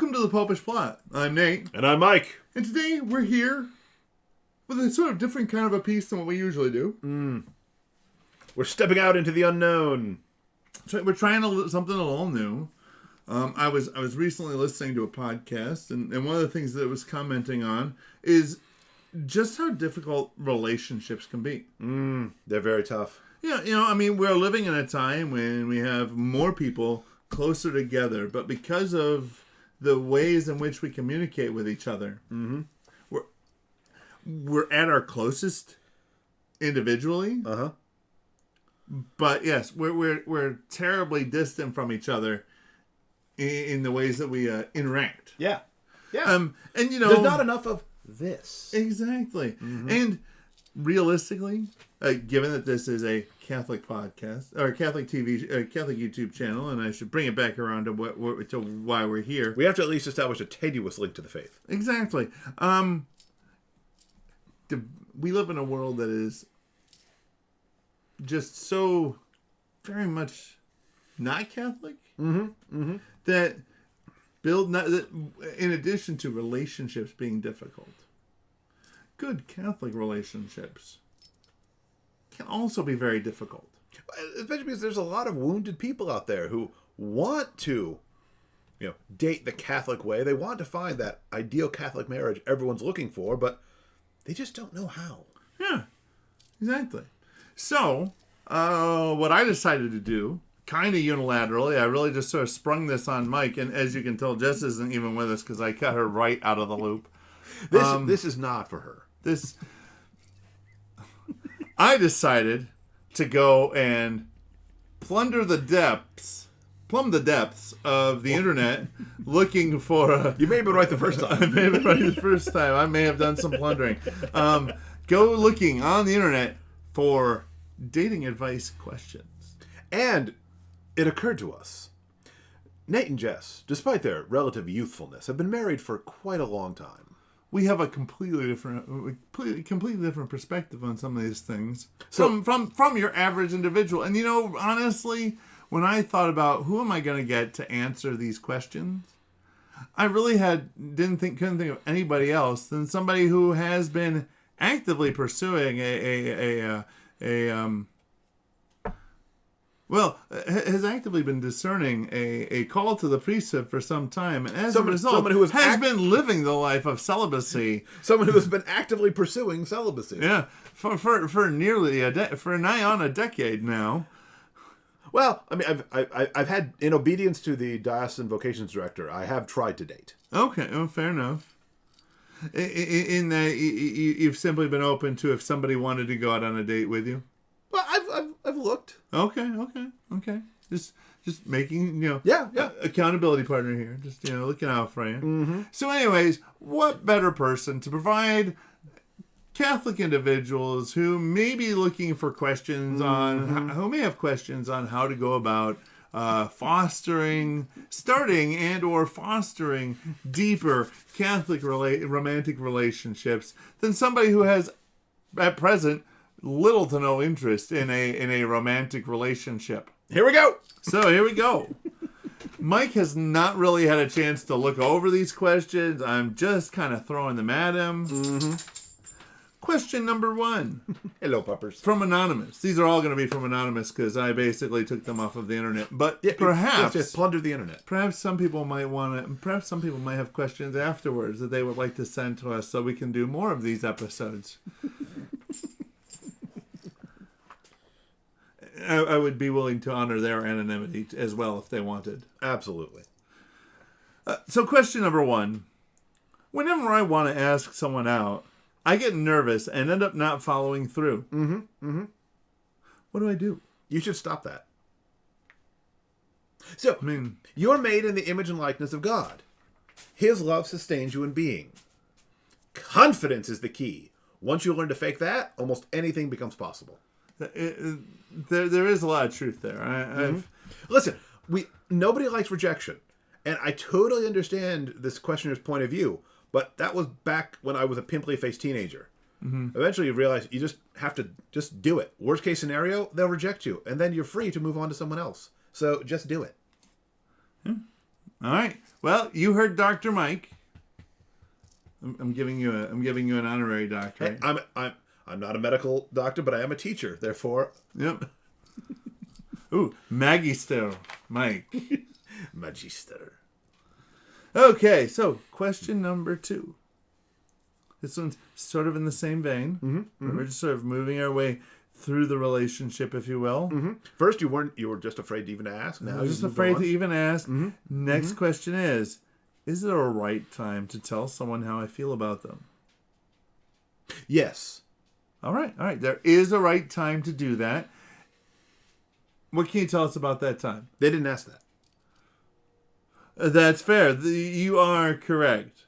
Welcome to the Popish Plot. I'm Nate. And I'm Mike. And today we're here with a sort of different kind of a piece than what we usually do. We're stepping out into the unknown. So we're trying something a little new. I was recently listening to a podcast, and one of the things that it was commenting on is just how difficult relationships can be. They're very tough. Yeah, I mean, we're living in a time when we have more people closer together, but because of the ways in which we communicate with each other, we're at our closest individually. But yes, we're terribly distant from each other in the ways that we interact. Yeah. And there's not enough of this. Exactly. And realistically, given that this is a Catholic podcast or a Catholic Catholic YouTube channel, and I should bring it back around to why we're here. We have to at least establish a tenuous link to the faith. Exactly. We live in a world that is just so very much not Catholic that in addition to relationships being difficult, good Catholic relationships can also be very difficult. Especially because there's a lot of wounded people out there who want to, date the Catholic way. They want to find that ideal Catholic marriage everyone's looking for, but they just don't know how. Yeah, exactly. So, what I decided to do, kind of unilaterally, I really just sort of sprung this on Mike, and as you can tell, Jess isn't even with us because I cut her right out of the loop. This is not for her. I decided to go and plumb the depths of the internet looking for You may have been right the first time. I may have been right the first time. I may have done some plundering. Go looking on the internet for dating advice questions. And it occurred to us, Nate and Jess, despite their relative youthfulness, have been married for quite a long time. We have a completely different perspective on some of these things from your average individual. And honestly, when I thought about who am I going to get to answer these questions, I really couldn't think of anybody else than somebody who has been actively pursuing has actively been discerning a call to the priesthood for some time, and as a result, someone who has been living the life of celibacy. Someone who has been actively pursuing celibacy. Yeah, for nearly for nigh on a decade now. Well, I mean, I've had, in obedience to the diocesan vocations director, I have tried to date. Okay, fair enough. In that you've simply been open to if somebody wanted to go out on a date with you. Well, I've looked. Okay. Just making accountability partner here. Just looking out for you. So, anyways, what better person to provide Catholic individuals who may be looking for questions who may have questions on how to go about starting and or fostering deeper Catholic romantic relationships than somebody who has at present little to no interest in a romantic relationship. Here we go. So here we go. Mike has not really had a chance to look over these questions. I'm just kind of throwing them at him. Question number 1. Hello, puppers. From Anonymous. These are all going to be from Anonymous because I basically took them off of the internet. But perhaps just plunder the internet. Perhaps some people might have questions afterwards that they would like to send to us so we can do more of these episodes. I would be willing to honor their anonymity as well if they wanted. Absolutely. So question number 1. Whenever I want to ask someone out, I get nervous and end up not following through. What do I do? You should stop that. So, you're made in the image and likeness of God. His love sustains you in being. Confidence is the key. Once you learn to fake that, almost anything becomes possible. There is a lot of truth there. Listen, nobody likes rejection. And I totally understand this questioner's point of view. But that was back when I was a pimply-faced teenager. Eventually you realize you just have to just do it. Worst case scenario, they'll reject you. And then you're free to move on to someone else. So just do it. All right. Well, you heard Dr. Mike. I'm giving you an honorary doctorate. Hey, I'm not a medical doctor, but I am a teacher. Therefore, Yep. Ooh, Magister Mike. Magister. Okay, so question number 2. This one's sort of in the same vein. We're just sort of moving our way through the relationship, if you will. First, you were just afraid to even ask. Now I was just afraid to even ask. Next question is it a right time to tell someone how I feel about them? Yes. All right. There is a right time to do that. What can you tell us about that time? They didn't ask that. That's fair. You are correct.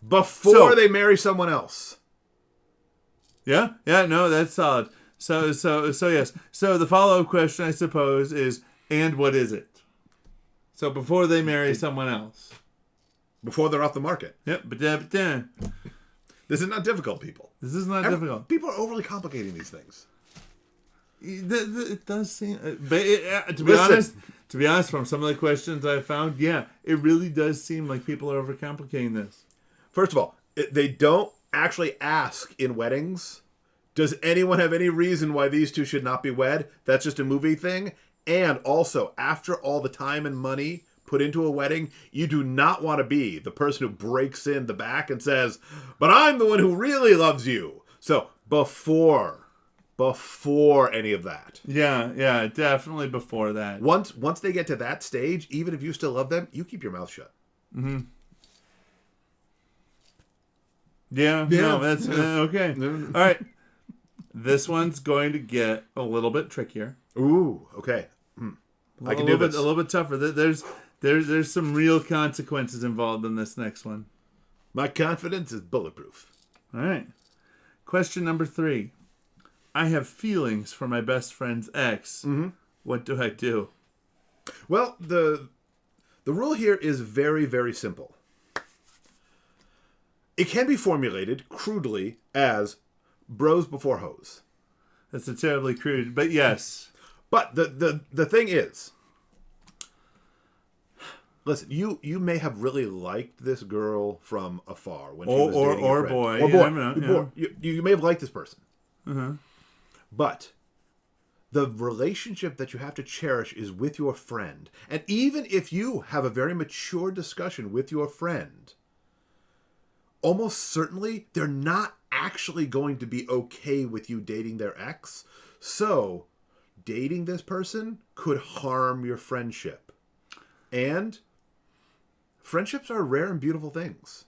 Before they marry someone else. Yeah, no, that's solid. So yes. So the follow-up question, I suppose, is, and what is it? So before they marry someone else. Before they're off the market. Yep, but This is not difficult, people. this is not difficult. People are overly complicating these things. It does seem, but to be honest, from some of the questions I found, yeah, it really does seem like people are overcomplicating this. First of all, they don't actually ask in weddings, does anyone have any reason why these two should not be wed? That's just a movie thing. And also, after all the time and money put into a wedding, you do not want to be the person who breaks in the back and says, but I'm the one who really loves you. So before any of that. Yeah, definitely before that. Once they get to that stage, even if you still love them, you keep your mouth shut. Yeah, no, that's okay. All right. This one's going to get a little bit trickier. Ooh, okay. I can do this. A little bit tougher. There's some real consequences involved in this next one. My confidence is bulletproof. All right. Question number 3. I have feelings for my best friend's ex. What do I do? Well, the rule here is very, very simple. It can be formulated crudely as bros before hoes. That's a terribly crude, but yes. But the thing is, listen, you may have really liked this girl from afar when she was dating a friend. Boy. Or boy. You may have liked this person. But the relationship that you have to cherish is with your friend. And even if you have a very mature discussion with your friend, almost certainly they're not actually going to be okay with you dating their ex. So dating this person could harm your friendship. And friendships are rare and beautiful things.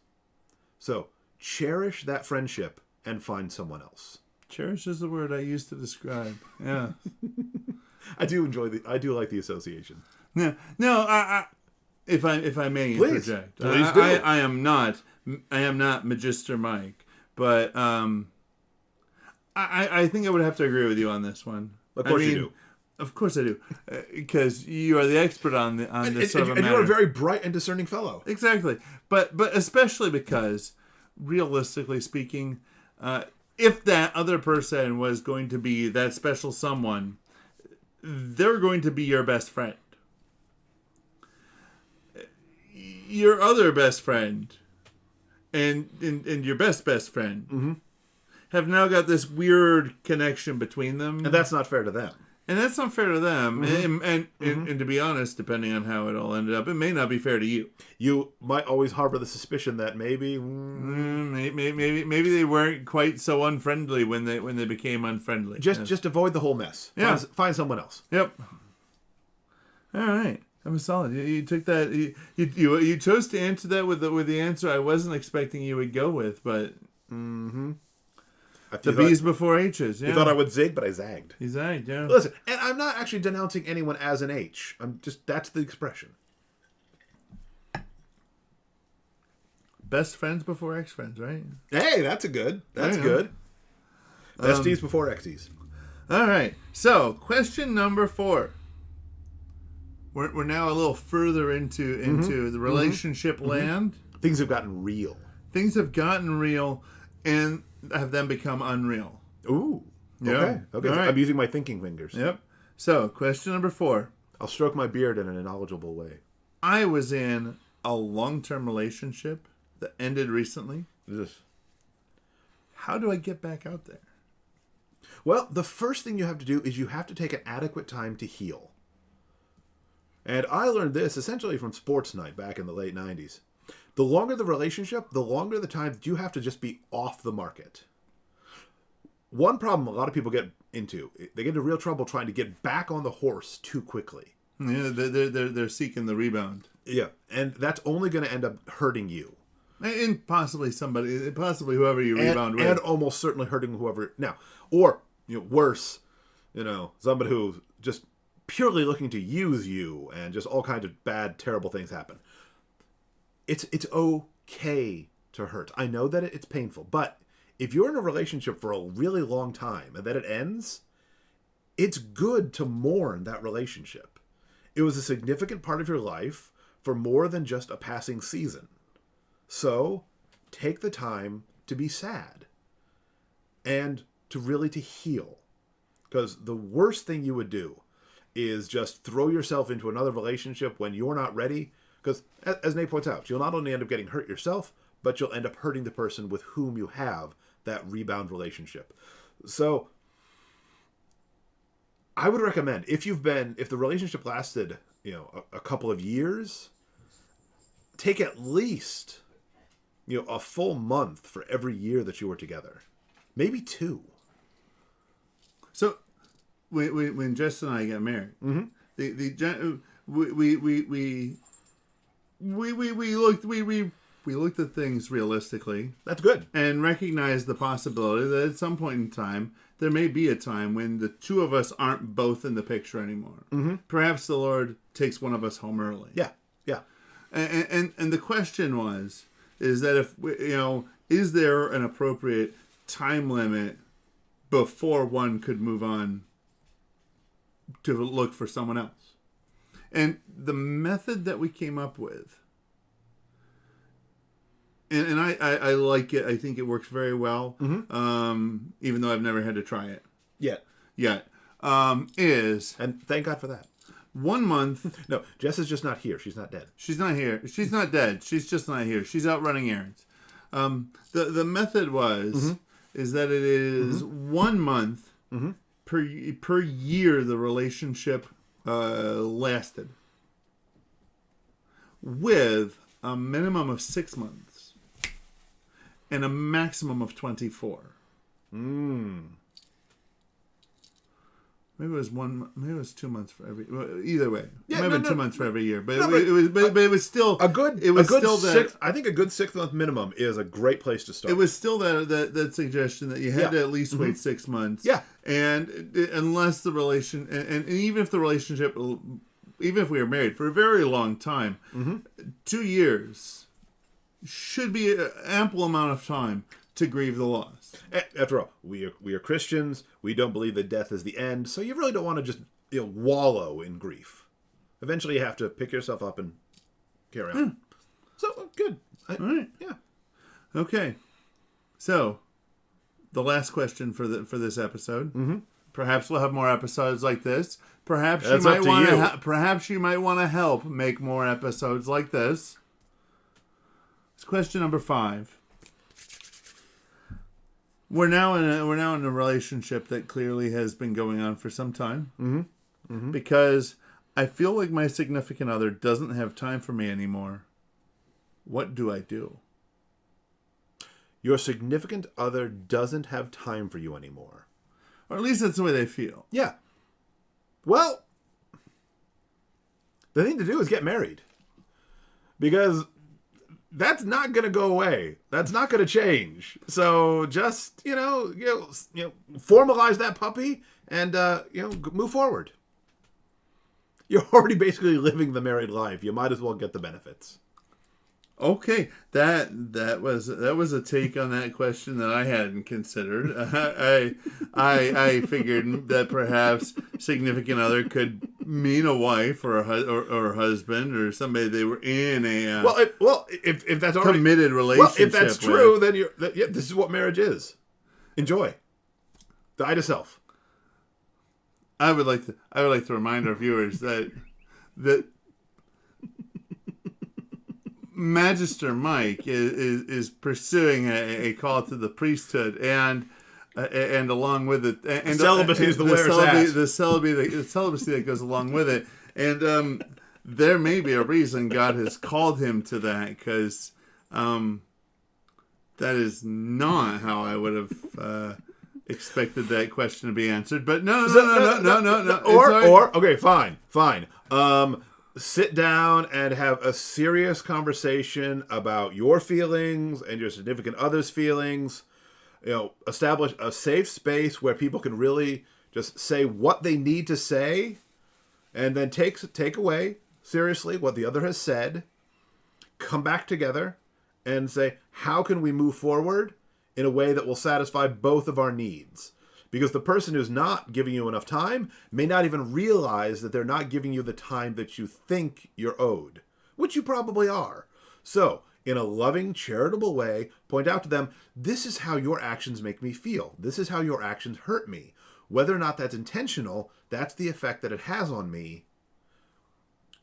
So cherish that friendship and find someone else. Cherish is the word I use to describe. Yeah. I do like the association. Yeah. No, if I may interject. Please do. I am not Magister Mike, but I think I would have to agree with you on this one. Of course you do. Of course I do, because you are the expert on this sort of a matter. And you're a very bright and discerning fellow. Exactly, but especially because, realistically speaking, if that other person was going to be that special someone, they're going to be your best friend. Your other best friend and your best friend have now got this weird connection between them. And that's not fair to them. And that's not fair to them. And to be honest, depending on how it all ended up, it may not be fair to you. You might always harbor the suspicion that maybe they weren't quite so unfriendly when they became unfriendly. Just avoid the whole mess. Yeah. Find someone else. Yep. All right. That was solid. You took that. You chose to answer that with the answer I wasn't expecting you would go with, but the B's before H's. Yeah. You thought I would zig, but I zagged. You zagged, yeah. Listen, and I'm not actually denouncing anyone as an H. That's the expression. Best friends before ex-friends, right? Hey, that's good. Besties before exes. All right. So, question number 4. We're now a little further into the relationship land. Things have gotten real. Things have gotten real and have then become unreal. Ooh. Yeah. Okay. All right. I'm using my thinking fingers. Yep. So, question number 4. I'll stroke my beard in a knowledgeable way. I was in a long-term relationship that ended recently. Yes. How do I get back out there? Well, the first thing you have to do is you have to take an adequate time to heal. And I learned this essentially from Sports Night back in the late 90s. The longer the relationship, the longer the time that you have to just be off the market. One problem a lot of people get into, they get into real trouble trying to get back on the horse too quickly. Yeah, they're seeking the rebound. Yeah, and that's only going to end up hurting you. And possibly whoever you rebound with. And almost certainly hurting whoever. Now, or, worse, somebody who's just purely looking to use you and just all kinds of bad, terrible things happen. It's okay to hurt. I know that it's painful, but if you're in a relationship for a really long time and then it ends, it's good to mourn that relationship. It was a significant part of your life for more than just a passing season. So, take the time to be sad and to heal. Because the worst thing you would do is just throw yourself into another relationship when you're not ready. Because, as Nate points out, you'll not only end up getting hurt yourself, but you'll end up hurting the person with whom you have that rebound relationship. So, I would recommend, if the relationship lasted, a couple of years, take at least, a full month for every year that you were together. Maybe 2. So, when Jess and I got married, we looked at things realistically. That's good. And recognized the possibility that at some point in time, there may be a time when the two of us aren't both in the picture anymore. Mm-hmm. Perhaps the Lord takes one of us home early. Yeah, yeah. And the question is that if, is there an appropriate time limit before one could move on to look for someone else? And the method that we came up with, and I like it. I think it works very well, even though I've never had to try it yet. Is, and thank God for that. 1 month. No, Jess is just not here. She's not dead. She's not here. She's not dead. She's just not here. She's out running errands. The method is that it is 1 month per year the relationship lasted, with a minimum of 6 months and a maximum of 24. Maybe it was 1. Maybe it was 2 months for every. Either way, maybe 2 months for every year. But it was still a good. It was a good still that. I think a good 6 month minimum is a great place to start. It was still that suggestion that you had to at least wait 6 months. Yeah, and unless the relation and even if the relationship, even if we were married for a very long time, 2 years should be an ample amount of time to grieve the loss. After all, we are Christians. We don't believe that death is the end. So you really don't want to just wallow in grief. Eventually, you have to pick yourself up and carry on. So good. All right. Yeah. Okay. So, the last question for this episode. Perhaps we'll have more episodes like this. Perhaps you might want to. Perhaps you might want to help make more episodes like this. It's question number 5. We're now in a relationship that clearly has been going on for some time. Because I feel like my significant other doesn't have time for me anymore. What do I do? Your significant other doesn't have time for you anymore. Or at least that's the way they feel. Yeah. Well, the thing to do is get married. Because that's not going to go away. That's not going to change. So just, formalize that puppy and, move forward. You're already basically living the married life. You might as well get the benefits. Okay, that was a take on that question that I hadn't considered. I figured that perhaps significant other could mean a wife or a husband or somebody they were in a if that's already committed relationship. Well, if that's true, then this is what marriage is. Enjoy. Die to self. I would like to remind our viewers that Magister Mike is pursuing a call to the priesthood, and along with it, and celibacy is the way it's at. The celibacy that goes along with it, and there may be a reason God has called him to that, because that is not how I would have expected that question to be answered. But no. Or okay, fine. Sit down and have a serious conversation about your feelings and your significant other's feelings. Establish a safe space where people can really just say what they need to say, and then take away seriously what the other has said. Come back together and say, how can we move forward in a way that will satisfy both of our needs? Because the person who's not giving you enough time may not even realize that they're not giving you the time that you think you're owed, which you probably are. So, in a loving, charitable way, point out to them, this is how your actions make me feel. This is how your actions hurt me. Whether or not that's intentional, that's the effect that it has on me.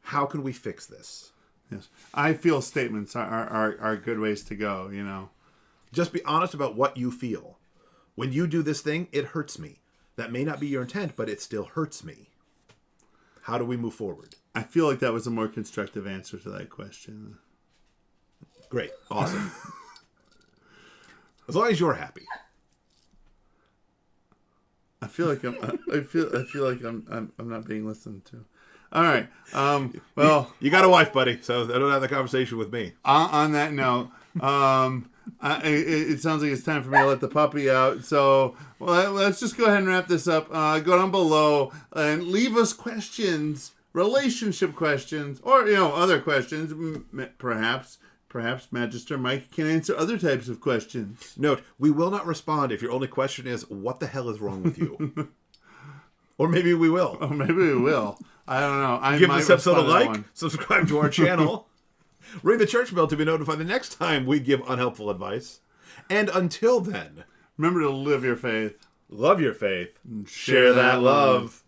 How can we fix this? Yes. I feel statements are good ways to go, Just be honest about what you feel. When you do this thing, it hurts me. That may not be your intent, but it still hurts me. How do we move forward? I feel like that was a more constructive answer to that question. Great. Awesome. As long as you're happy. I feel like I'm not being listened to. All right. Well, you got a wife, buddy, so I don't have the conversation with me. On that note, it sounds like it's time for me to let the puppy out. So let's just go ahead and wrap this up. Go down below and leave us questions, relationship questions, or other questions. Perhaps Magister Mike can answer other types of questions. Note: we will not respond if your only question is, "What the hell is wrong with you?" Or maybe we will. I don't know. Give this episode a like, subscribe to our channel, ring the church bell to be notified the next time we give unhelpful advice. And until then, remember to live your faith, love your faith, and share that love.